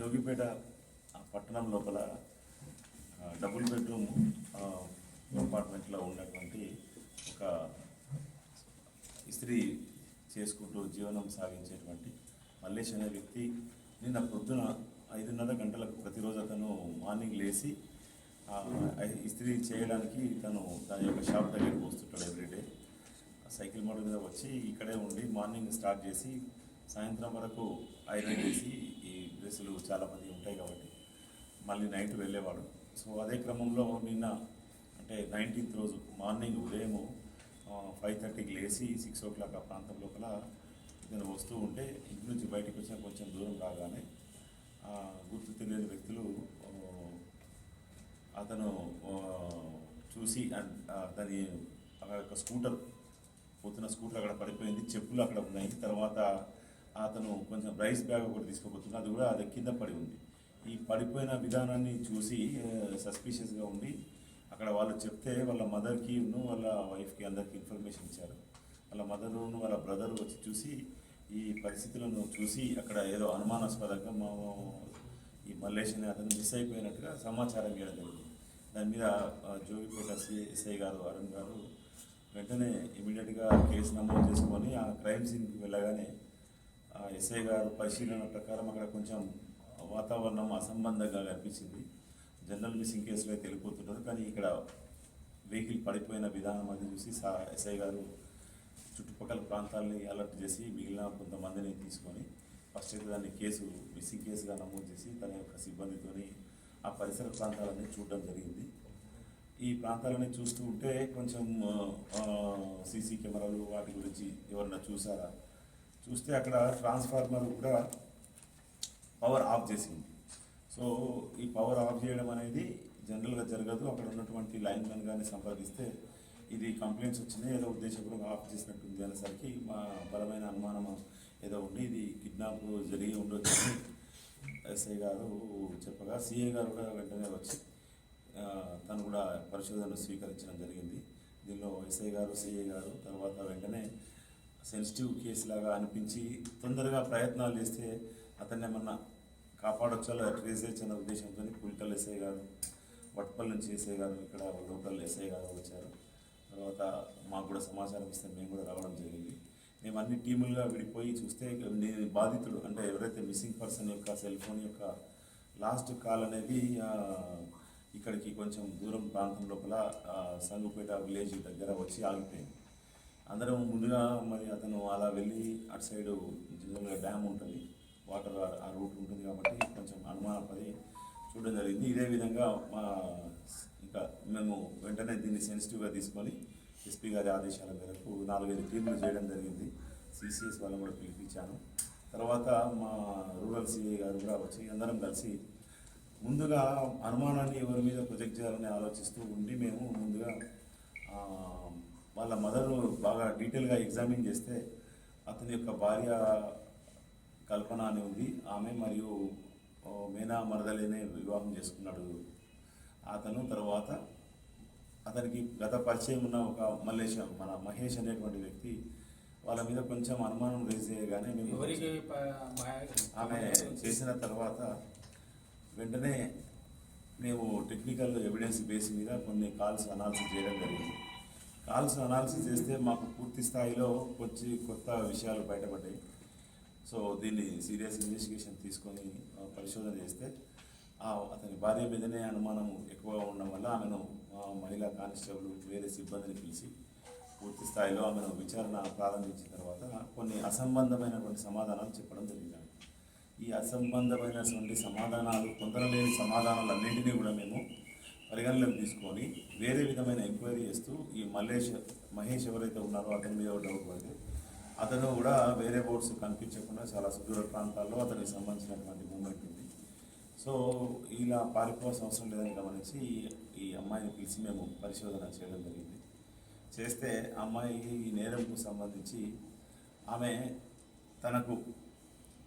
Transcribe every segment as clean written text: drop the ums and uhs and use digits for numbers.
జోగిపేట పట్టణం లోపల double bedroom అపార్ట్మెంట్లో ఉన్నటువంటి ఒక ఇస్త్రీ చేసుకుంటూ జీవనం సాగించేటువంటి మల్లేష్ అనే వ్యక్తి నిన్న పొద్దున 5:30 గంటలకు ప్రతిరోజు అతను మార్నింగ్ లేచి ఇస్త్రీ చేయడానికి తను దాని యొక్క షాప్ దగ్గరికి వస్తుంటాడు ఎవ్రీడే. సైకిల్ మోడల్ మీద వచ్చి ఇక్కడే ఉండి మార్నింగ్ స్టార్ట్ చేసి సాయంత్రం వరకు ఐరన్ చేసి ఈ డ్రెస్సులు చాలామంది ఉంటాయి కాబట్టి మళ్ళీ నైట్ వెళ్ళేవాడు. సో అదే క్రమంలో నిన్న అంటే 19th రోజు మార్నింగ్ ఉదయం 5:30కి లేచి 6 o'clock ఆ ప్రాంతం లోపల నేను వస్తూ ఉంటే ఇంటి నుంచి బయటకు వచ్చిన కొంచెం దూరం రాగానే గుర్తు తెలియని వ్యక్తులు అతను చూసి దాని అక్కడ స్కూటర్ పోతున్న స్కూటర్ అక్కడ పడిపోయింది, చెప్పులు అక్కడ ఉన్నాయి. తర్వాత అతను కొంచెం రైస్ బ్యాగ్ ఒకటి తీసుకోబోతుంది, అది కూడా అది కింద పడి ఉంది. ఈ పడిపోయిన విధానాన్ని చూసి సస్పీషియస్గా ఉండి అక్కడ వాళ్ళు చెప్తే వాళ్ళ మదర్కి వాళ్ళ వైఫ్కి అందరికీ ఇన్ఫర్మేషన్ ఇచ్చారు. వాళ్ళ మదరు వాళ్ళ బ్రదర్ వచ్చి చూసి ఈ పరిస్థితులను చూసి అక్కడ ఏదో అనుమానాస్పదంగా ఈ మల్లేష్ అనే అతను మిస్ అయిపోయినట్టుగా సమాచారం ఇవ్వడం జరిగింది. దాని మీద జోగిపేట ఎస్ఐ గారు అరుణ్ గారు వెంటనే ఇమీడియట్గా కేసు నమోదు చేసుకొని ఆ క్రైమ్ సీన్కి వెళ్ళగానే ఎస్ఐ గారు పరిశీలన ప్రకారం అక్కడ కొంచెం వాతావరణం అసంబంధంగా కనిపించింది. జనరల్ మిస్సింగ్ కేసులో అయితే వెళ్ళిపోతుంటారు, కానీ ఇక్కడ వెహికల్ పడిపోయిన విధానం అది చూసి ఎస్ఐ గారు చుట్టుపక్కల ప్రాంతాలని అలర్ట్ చేసి మిగిలిన కొంతమందిని తీసుకొని ఫస్ట్ అయితే దాన్ని మిస్సింగ్ కేసుగా నమోదు చేసి తన యొక్క సిబ్బందితోని ఆ పరిసర ప్రాంతాలన్నీ చూడడం జరిగింది. ఈ ప్రాంతాలని చూస్తూ ఉంటే కొంచెం సీసీ కెమెరాలు వాటి గురించి ఎవరన్నా చూసారా చూస్తే అక్కడ ట్రాన్స్ఫార్మర్ కూడా పవర్ ఆఫ్ చేసింది. సో ఈ పవర్ ఆఫ్ చేయడం అనేది జనరల్గా జరగదు. అక్కడ ఉన్నటువంటి లైన్మెన్ కానీ సంప్రదిస్తే ఇది కంప్లైంట్స్ వచ్చినాయి, ఏదో ఉద్దేశపూర్వకంగా ఆఫ్ చేసినట్టుంది అనేసరికి మా బలమైన అనుమానం ఏదో ఉండి ఇది కిడ్నాప్ జరిగి ఉండొచ్చని ఎస్ఐ గారు చెప్పగా సిఐ గారు కూడా వెంటనే వచ్చి తను కూడా పరిశోధనను స్వీకరించడం జరిగింది. దీనిలో ఎస్ఐ గారు సిఐ గారు తర్వాత వెంటనే సెన్సిటివ్ కేసులాగా అనిపించి తొందరగా ప్రయత్నాలు చేస్తే అతన్ని ఏమన్నా కాపాడొచ్చా ట్రేస్ చేయొచ్చు అన్న ఉద్దేశంతో పుల్కల్ ఎస్ఐ గారు, వట్పల్ నుంచి ఎస్ఐ గారు, ఇక్కడ లోకల్ ఎస్ఐ గారు వచ్చారు. తర్వాత మాకు కూడా సమాచారం ఇస్తే మేము కూడా రావడం జరిగింది. మేము అన్ని టీములుగా విడిపోయి చూస్తే బాధితుడు అంటే ఎవరైతే మిస్సింగ్ పర్సన్ యొక్క సెల్ ఫోన్ యొక్క లాస్ట్ కాల్ అనేది ఇక్కడికి కొంచెం దూరం ప్రాంతం లోపల సంగుపేట విలేజ్ దగ్గర వచ్చి ఆగిపోయింది. అందరం ముందుగా మరి అతను అలా వెళ్ళి అటు సైడు జనరల్గా డ్యామ్ ఉంటుంది, వాటర్ ఆ రూట్ ఉంటుంది కాబట్టి కొంచెం అనుమానపడి చూడడం జరిగింది. ఇదే విధంగా ఇంకా మేము వెంటనే దీన్ని సెన్సిటివ్గా తీసుకొని ఎస్పీ గారి ఆదేశాల మేరకు 4-5 టీంలు చేయడం జరిగింది. సిసిఎస్ వాళ్ళని కూడా పిలిపించాను. తర్వాత మా రూరల్ సిఐ గారు కూడా వచ్చి అందరం కలిసి ముందుగా అనుమానాన్ని ఎవరి మీద ప్రొజెక్ట్ చేయాలని ఆలోచిస్తూ ఉండి మేము ముందుగా వాళ్ళ మదరు బాగా డీటెయిల్గా ఎగ్జామిన్ చేస్తే అతని యొక్క భార్య కల్పన అని ఉంది, ఆమె మరియు మేనా మరదలేనే వివాహం చేసుకున్నాడు అతను. తర్వాత అతనికి గత పరిచయం ఉన్న ఒక మహేష్ అనేటువంటి వ్యక్తి వాళ్ళ మీద కొంచెం అనుమానం రేజ్ చేయగానే మేము ఆమె చేసిన తర్వాత వెంటనే మేము టెక్నికల్ ఎవిడెన్స్ బేస్ మీద కొన్ని కాల్స్ అనాలిసిస్ చేయడం జరిగింది. కాల్స్ అనాలిసిస్ చేస్తే మాకు పూర్తి స్థాయిలో కొత్త విషయాలు బయటపడ్డాయి. సో దీన్ని సీరియస్ ఇన్వెస్టిగేషన్ తీసుకొని పరిశోధన చేస్తే అతని భార్య మీదనే అనుమానం ఎక్కువగా ఉండడం వల్ల ఆమెను మహిళా కానిస్టేబుల్ వేరే సిబ్బందిని పిలిచి పూర్తి స్థాయిలో ఆమెను విచారణ ప్రారంభించిన తర్వాత కొన్ని అసంబంధమైనటువంటి సమాధానాలు చెప్పడం జరిగింది. ఈ అసంబంధమైనటువంటి సమాధానాలు, పొందలేని సమాధానాలు అన్నింటినీ కూడా మేము పరిగణలోకి తీసుకొని వేరే విధమైన ఎంక్వైరీ చేస్తూ ఈ మహేష్ ఎవరైతే ఉన్నారో అతని మీద డౌట్ పడితే అతను కూడా వేరే బోర్డ్స్ కనిపించకుండా చాలా సుదూర ప్రాంతాల్లో అతనికి సంబంధించినటువంటి మూమెంట్ ఉంది. సో ఇలా పారిపోవాల్సిన అవసరం లేదని గమనించి ఈ అమ్మాయిని పిలిచి మేము పరిశోధన చేయడం జరిగింది. చేస్తే అమ్మాయి ఈ నేరంకు సంబంధించి ఆమె తనకు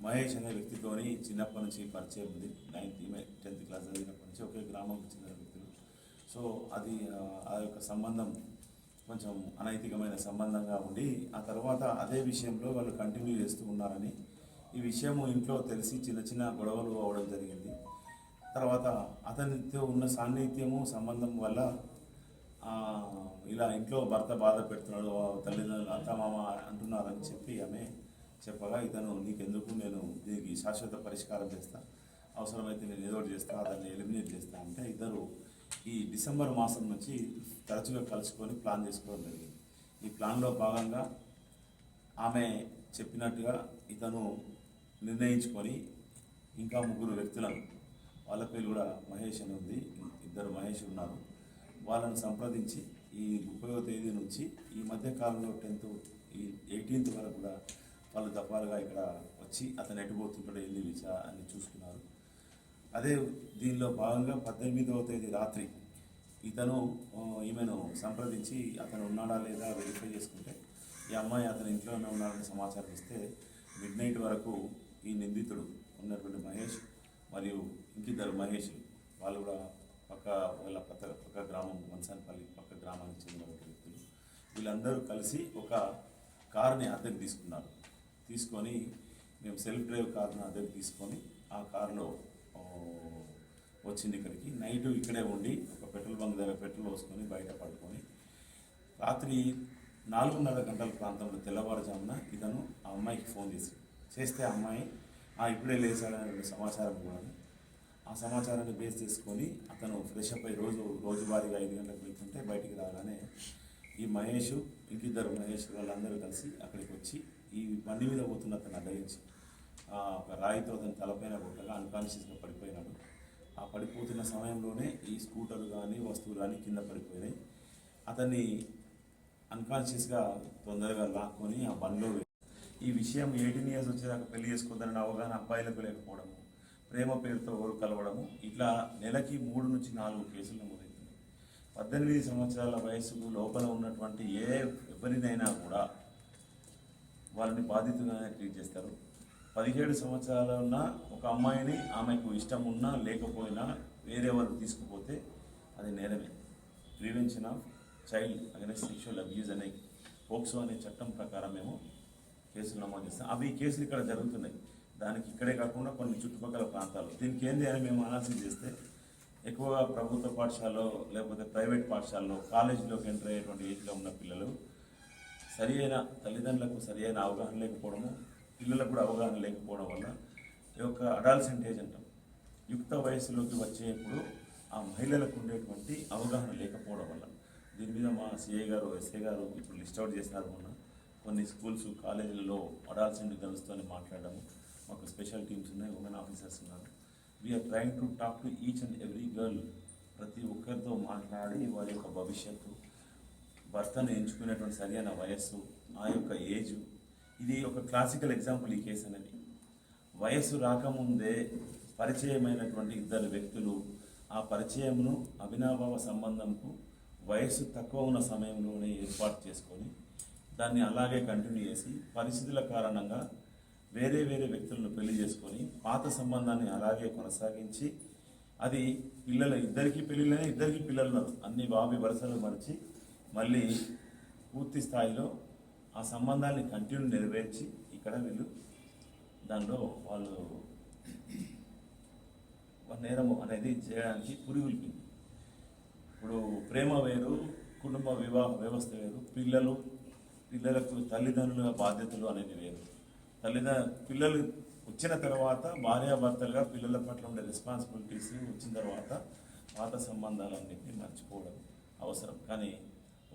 మహేష్ అనే వ్యక్తితోని చిన్నప్పటి నుంచి పరిచయం ఉంది. 10th క్లాస్ చదివినప్పటి నుంచి ఒకే గ్రామంకి చెందిన వ్యక్తులు. సో అది ఆ యొక్క సంబంధం కొంచెం అనైతికమైన సంబంధంగా ఉండి ఆ తర్వాత అదే విషయంలో వాళ్ళు కంటిన్యూ చేస్తూ ఉన్నారని ఈ విషయము ఇంట్లో తెలిసి చిన్న చిన్న గొడవలు అవ్వడం జరిగింది. తర్వాత అతనితో ఉన్న సాన్నిధ్యము సంబంధం వల్ల ఆ, ఇలా ఇంట్లో భర్త బాధ పెడుతున్నాడు, తల్లిదండ్రులు అత్తమామ అంటున్నారని చెప్పి ఆమె చెప్పగా ఇతను నీకెందుకు, నేను దీనికి శాశ్వత పరిష్కారం చేస్తా, అవసరమైతే నేను ఏదో ఒకటి చేస్తా, దాన్ని ఎలిమినేట్ చేస్తా అంటే ఇద్దరు ఈ డిసెంబర్ మాసం నుంచి తరచుగా కలుసుకొని ప్లాన్ చేసుకోవడం జరిగింది. ఈ ప్లాన్లో భాగంగా ఆమె చెప్పినట్టుగా ఇతను నిర్ణయించుకొని ఇంకా ముగ్గురు వ్యక్తులను, వాళ్ళ పేరు కూడా మహేష్ అని ఉంది, ఇద్దరు మహేష్ ఉన్నారు, వాళ్ళను సంప్రదించి ఈ 30వ తేదీ నుంచి ఈ మధ్య కాలంలో 10th ఈ 18th వరకు కూడా వాళ్ళు దఫాలుగా ఇక్కడ వచ్చి అతను ఎటుపోతుంటాడో వెళ్ళి అని చూసుకున్నారు. అదే దీనిలో భాగంగా 18వ తేదీ రాత్రి ఇతను ఈమెను సంప్రదించి అతను ఉన్నాడా లేదా వెరిఫై చేసుకుంటే ఈ అమ్మాయి అతని ఇంట్లోనే ఉన్నాడని సమాచారం ఇస్తే మిడ్ నైట్ వరకు ఈ నిందితుడు ఉన్నటువంటి మహేష్ మరియు ఇంకిద్దరు మహేష్, వాళ్ళు కూడా పక్క గ్రామం మన్సాన్పల్లి పక్క గ్రామానికి చెందినటువంటి వ్యక్తులు, వీళ్ళందరూ కలిసి ఒక కారుని అద్దెకు తీసుకున్నారు. తీసుకొని మేము సెల్ఫ్ డ్రైవ్ కారుని అద్దెకు తీసుకొని ఆ కారులో వచ్చింది ఇక్కడికి. నైట్ ఇక్కడే ఉండి ఒక పెట్రోల్ బంక్ దగ్గర పెట్రోల్ పోసుకొని బయట పడుకొని రాత్రి 4:30 గంటల ప్రాంతంలో తెల్లవారుజామున ఇతను ఆ అమ్మాయికి ఫోన్ చేస్తే ఆ అమ్మాయి ఇప్పుడే లేచాడనే సమాచారం కూడా, ఆ సమాచారాన్ని బేస్ చేసుకొని అతను ఫ్రెష్ అప్ అయ్యి రోజువారీగా 5 గంటలకు వెళ్తుంటే బయటికి రాగానే ఈ మహేష్ ఇంకిద్దరు మహేష్ వాళ్ళందరూ కలిసి అక్కడికి వచ్చి ఈ బండి మీద పోతున్న అతను అడ్డగించి ఒక రాయితో అతను తలపైన కొట్టగా అన్కాన్షియస్గా పడిపోయినాడు. ఆ పడిపోతున్న సమయంలోనే ఈ స్కూటర్ కానీ వస్తువులు కానీ కింద పడిపోయినాయి. అతన్ని అన్కాన్షియస్గా తొందరగా లాక్కొని ఆ బండిలో ఈ విషయం 18 years వచ్చేదాకా పెళ్లి చేసుకోవద్దని అవగాహన అబ్బాయిలకు లేకపోవడము, ప్రేమ పేరుతో ఓరు కలవడము, ఇట్లా నెలకి 3 నుంచి 4 కేసులు నమోదవుతున్నాయి. 18 సంవత్సరాల వయసుకు లోపల ఉన్నటువంటి ఎవరినైనా కూడా వాళ్ళని బాధితులుగానే ట్రీట్ చేస్తారు. 17 సంవత్సరాలు ఉన్న ఒక అమ్మాయిని ఆమెకు ఇష్టం ఉన్నా లేకపోయినా వేరేవారు తీసుకుపోతే అది నేరమే. Prevention of child against sexual abuse అనే పోక్సో అనే చట్టం ప్రకారం మేము కేసులు నమోదు చేస్తాం. అవి కేసులు ఇక్కడ జరుగుతున్నాయి. దానికి ఇక్కడే కాకుండా కొన్ని చుట్టుపక్కల ప్రాంతాలు. దీనికి ఏంది అని మేము అనాలిసిస్ చేస్తే ఎక్కువగా ప్రభుత్వ పాఠశాలలో లేకపోతే ప్రైవేట్ పాఠశాలలో కాలేజీలోకి ఎంటర్ అయ్యేటువంటి ఏజ్లో ఉన్న పిల్లలు తల్లిదండ్రులకు సరి అయిన అవగాహన లేకపోవడము, పిల్లలకు కూడా అవగాహన లేకపోవడం వల్ల ఈ యొక్క అడాల్సెంట్ ఏజ్ అంటాం, యుక్త వయసులోకి వచ్చేప్పుడు ఆ మహిళలకు ఉండేటువంటి అవగాహన లేకపోవడం వల్ల దీని మీద మా సిఐ గారు ఎస్ఐ గారు ఇప్పుడు లిస్ట్ అవుట్ చేసినారు. మొన్న కొన్ని స్కూల్స్ కాలేజీలలో అడాల్సెంట్ గర్ల్స్తో మాట్లాడడము, మాకు స్పెషల్ టీమ్స్ ఉన్నాయి, ఉమెన్ ఆఫీసర్స్ ఉన్నారు. We are trying to talk to each and every girl. ప్రతి ఒక్కరితో మాట్లాడి వారి యొక్క భవిష్యత్తు, భర్తను ఎంచుకునేటువంటి సరైన వయస్సు, ఆ యొక్క ఏజ్, ఇది ఒక క్లాసికల్ ఎగ్జాంపుల్ ఈ కేసు అనేది. వయస్సు రాకముందే పరిచయమైనటువంటి ఇద్దరు వ్యక్తులు ఆ పరిచయమును అవినాభావ సంబంధంకు వయస్సు తక్కువ ఉన్న సమయంలోనే ఏర్పాటు చేసుకొని దాన్ని అలాగే కంటిన్యూ చేసి పరిస్థితుల కారణంగా వేరే వ్యక్తులను పెళ్లి చేసుకొని పాత సంబంధాన్ని అలాగే కొనసాగించి అది ఇద్దరికి పెళ్ళిళ్ళని ఇద్దరికి పిల్లలు అన్ని బావి వరుసలు మరిచి మళ్ళీ పూర్తి స్థాయిలో ఆ సంబంధాన్ని కంటిన్యూ నెరవేర్చి ఇక్కడ వీళ్ళు దానిలో వాళ్ళు నేరము అనేది చేయడానికి పురిగొల్పింది. ఇప్పుడు ప్రేమ వేరు, కుటుంబ వివాహ వ్యవస్థ వేరు, పిల్లలకు తల్లిదండ్రుల బాధ్యతలు అనేది వేరు. పిల్లలు వచ్చిన తర్వాత భార్యాభర్తలుగా పిల్లల పట్ల ఉండే రెస్పాన్సిబిలిటీస్ వచ్చిన తర్వాత పాత సంబంధాలన్నింటినీ మర్చిపోవడం అవసరం. కానీ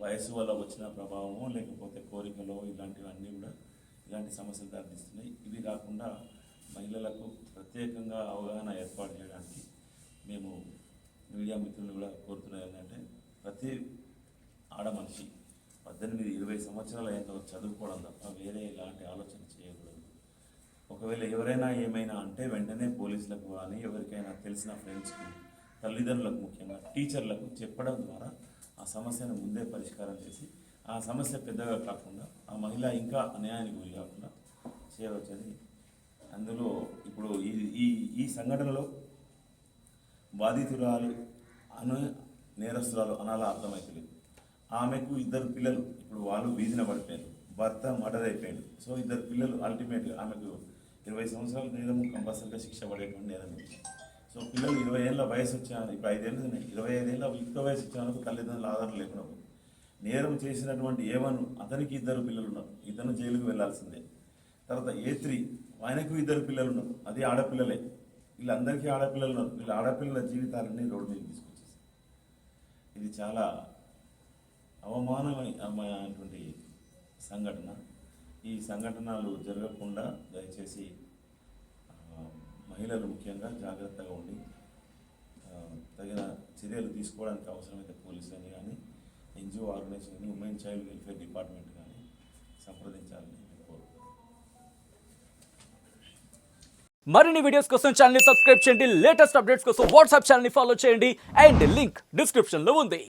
వయసు వల్ల వచ్చిన ప్రభావము లేకపోతే కోరికలో ఇలాంటివన్నీ కూడా ఇలాంటి సమస్యలు దారితీస్తున్నాయి. ఇవి కాకుండా మహిళలకు ప్రత్యేకంగా అవగాహన ఏర్పాటు చేయడానికి మేము మీడియా మిత్రులు కూడా కోరుతున్నది ఏంటంటే ప్రతి ఆడ మనిషి 18-20 సంవత్సరాలు అయిన చదువుకోవడం తప్ప వేరే ఇలాంటి ఆలోచన చేయకూడదు. ఒకవేళ ఎవరైనా ఏమైనా అంటే వెంటనే పోలీసులకు కానీ ఎవరికైనా తెలిసిన ఫ్రెండ్స్కి, తల్లిదండ్రులకు, ముఖ్యంగా టీచర్లకు చెప్పడం ద్వారా ఆ సమస్యను ముందే పరిష్కారం చేసి ఆ సమస్య పెద్దగా కాకుండా ఆ మహిళ ఇంకా అన్యాయానికి గురి కాకుండా చేయవచ్చని. అందులో ఇప్పుడు ఈ సంఘటనలో బాధితురాలు నేరస్తురాలు అనాలా అర్థమవుతలేదు. ఆమెకు 2 పిల్లలు, ఇప్పుడు వాళ్ళు వీధిన పడిపోయారు, భర్త మర్డర్ అయిపోయాడు. సో 2 పిల్లలు అల్టిమేట్గా ఆమెకు 20 సంవత్సరాల నేరం కంపల్సరీగా శిక్ష పడేటువంటి నేరం ఇది. సో పిల్లలు 20 ఏళ్ళ వయసు వచ్చాను, ఇప్పుడు 5 ఏళ్ళు 25 ఏళ్ళ యుక్త వయసు వచ్చేందుకు తల్లిదండ్రుల ఆధారం లేకుండా నేరం చేసినటువంటి ఏవన్ అతనికి 2 పిల్లలు ఉన్నారు, ఇతను జైలుకు వెళ్లాల్సిందే. తర్వాత A3 ఆయనకు 2 పిల్లలు ఉన్నారు, అది ఆడపిల్లలే. వీళ్ళందరికీ ఆడపిల్లలు ఉన్నారు, వీళ్ళ ఆడపిల్లల జీవితాలన్నీ రోడ్డు మీద తీసుకొచ్చేసి ఇది చాలా అవమానమైనటువంటి సంఘటన. ఈ సంఘటనలు జరగకుండా దయచేసి మహిళలు ముఖ్యంగా జాగ్రత్తగా ఉండి తగిన చర్యలు తీసుకోవడానికి అవసరమైతే పోలీసులని కానీ NGO ఆర్గనైజేషన్ కానీ ఉమెన్ చైల్డ్ వెల్ఫేర్ డిపార్ట్మెంట్ కానీ సంప్రదించాలని కోరుకుంటున్నాను. మరిన్ని వీడియోస్ కోసం ఛానల్ ని సబ్స్క్రైబ్ చేయండి, లేటెస్ట్ అప్డేట్స్ కోసం వాట్సాప్ ఛానల్ ని ఫాలో చేయండి అండ్ లింక్ డిస్క్రిప్షన్ లో ఉంది.